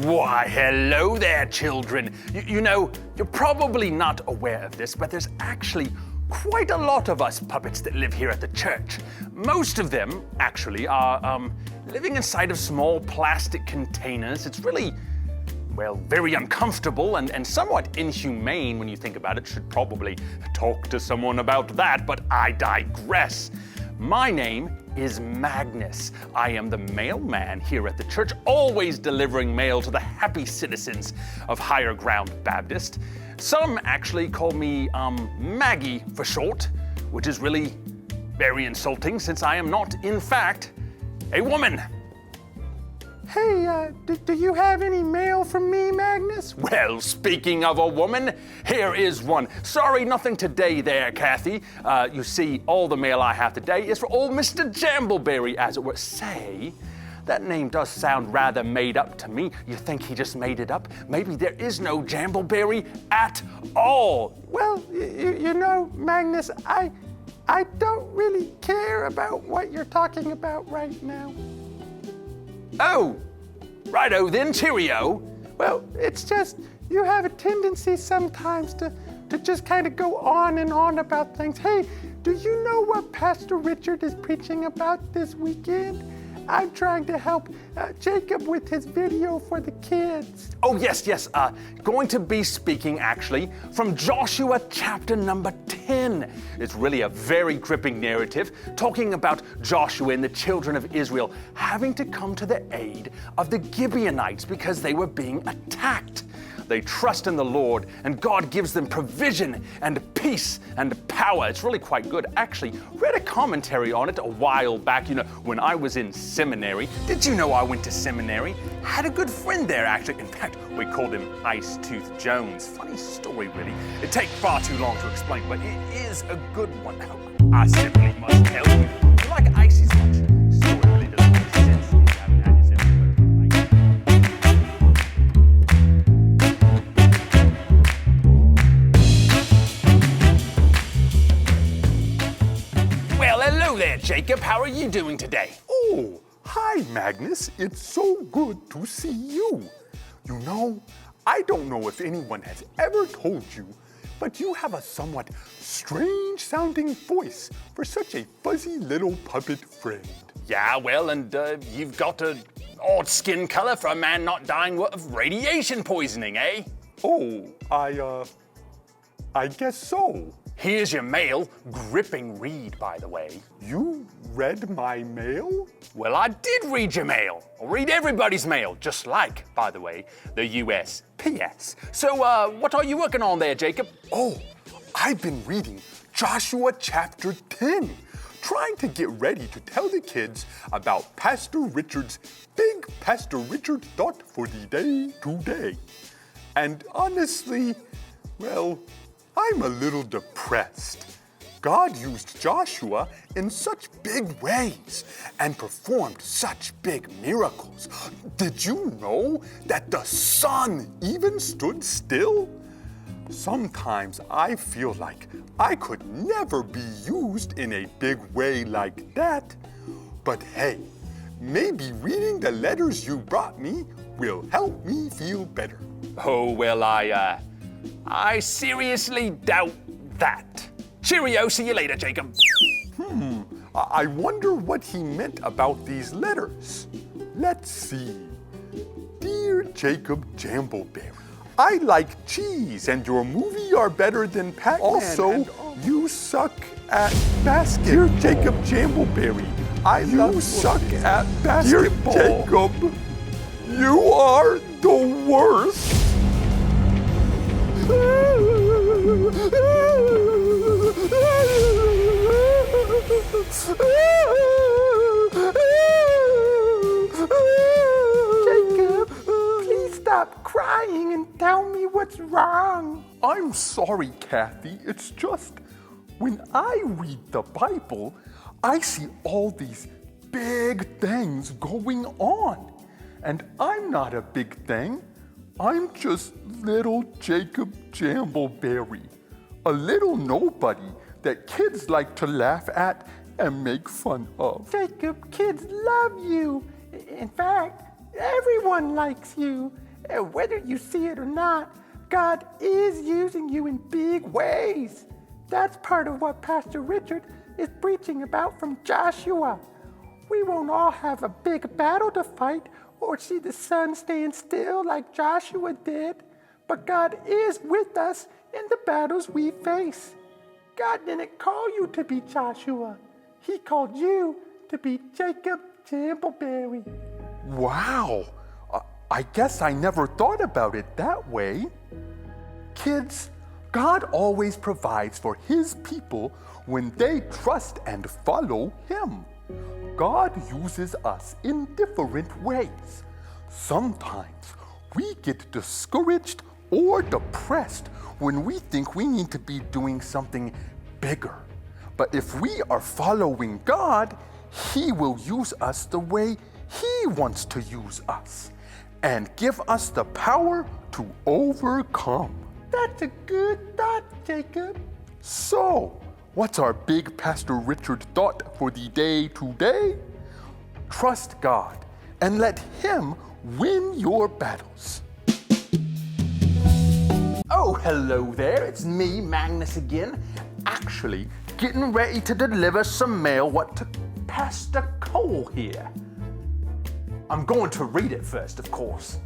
Why, hello there, children. You know, you're probably not aware of this, but there's actually quite a lot of us puppets that live here at the church. Most of them, actually, are living inside of small plastic containers. It's really, well, very uncomfortable and somewhat inhumane when you think about it. Should probably talk to someone about that, but I digress. My name is Magnus. I am the mailman here at the church, always delivering mail to the happy citizens of Higher Ground Baptist. Some actually call me Maggie for short, which is really very insulting since I am not, in fact, a woman. Hey, do you have any mail from me, Magnus? Well, speaking of a woman, here is one. Sorry, nothing today there, Kathy. You see, all the mail I have today is for old Mr. Jambleberry, as it were. Say, that name does sound rather made up to me. You think he just made it up? Maybe there is no Jambleberry at all. Well, you know, Magnus, I don't really care about what you're talking about right now. Oh, righto then, cheerio. Well, it's just you have a tendency sometimes to just kind of go on and on about things. Hey, do you know what Pastor Richard is preaching about this weekend? I'm trying to help Jacob with his video for the kids. Oh, yes. Going to be speaking, actually, from Joshua chapter number 10. It's really a very gripping narrative, talking about Joshua and the children of Israel having to come to the aid of the Gibeonites because they were being attacked. They trust in the Lord, and God gives them provision and peace and power. It's really quite good. Actually, read a commentary on it a while back, when I was in seminary. Did you know I went to seminary? Had a good friend there, actually. In fact, we called him Ice Tooth Jones. Funny story, really. It'd take far too long to explain, but it is a good one. I simply must tell you. You like icy so much? Story really doesn't make sense. You haven't had your seminary. Hello there, Jacob. How are you doing today? Oh, hi, Magnus. It's so good to see you. You know, I don't know if anyone has ever told you, but you have a somewhat strange-sounding voice for such a fuzzy little puppet friend. Yeah, well, and you've got an odd skin color for a man not dying of radiation poisoning, eh? Oh, I guess so. Here's your mail. Gripping read, by the way. You read my mail? Well, I did read your mail. I'll read everybody's mail, just like, by the way, the USPS. So, what are you working on there, Jacob? Oh, I've been reading Joshua chapter 10, trying to get ready to tell the kids about Pastor Richard's big Pastor Richard thought for the day today. And honestly, well, I'm a little depressed. God used Joshua in such big ways and performed such big miracles. Did you know that the sun even stood still? Sometimes I feel like I could never be used in a big way like that. But hey, maybe reading the letters you brought me will help me feel better. Oh, well, I seriously doubt that. Cheerio, see you later, Jacob. I wonder what he meant about these letters. Let's see. Dear Jacob Jambleberry, I like cheese and your movie are better than Pac-Man. Also, you suck at basketball. Dear Jacob Jambleberry, you suck at basketball. Dear Jacob, you are the worst. Jacob, please stop crying and tell me what's wrong. I'm sorry, Kathy. It's just when I read the Bible, I see all these big things going on. And I'm not a big thing. I'm just little Jacob Jambleberry, a little nobody that kids like to laugh at and make fun of. Jacob, kids love you. In fact, everyone likes you. And whether you see it or not, God is using you in big ways. That's part of what Pastor Richard is preaching about from Joshua. We won't all have a big battle to fight or see the sun stand still like Joshua did, but God is with us in the battles we face. God didn't call you to be Joshua. He called you to be Jacob Chambleberry. Wow! I guess I never thought about it that way. Kids, God always provides for His people when they trust and follow Him. God uses us in different ways. Sometimes we get discouraged or depressed when we think we need to be doing something bigger. But if we are following God, He will use us the way He wants to use us and give us the power to overcome. That's a good thought, Jacob. So, what's our big Pastor Richard thought for the day today? Trust God and let Him win your battles. Oh, hello there. It's me, Magnus again. Actually, getting ready to deliver some mail to Pastor Calll here. I'm going to read it first, of course.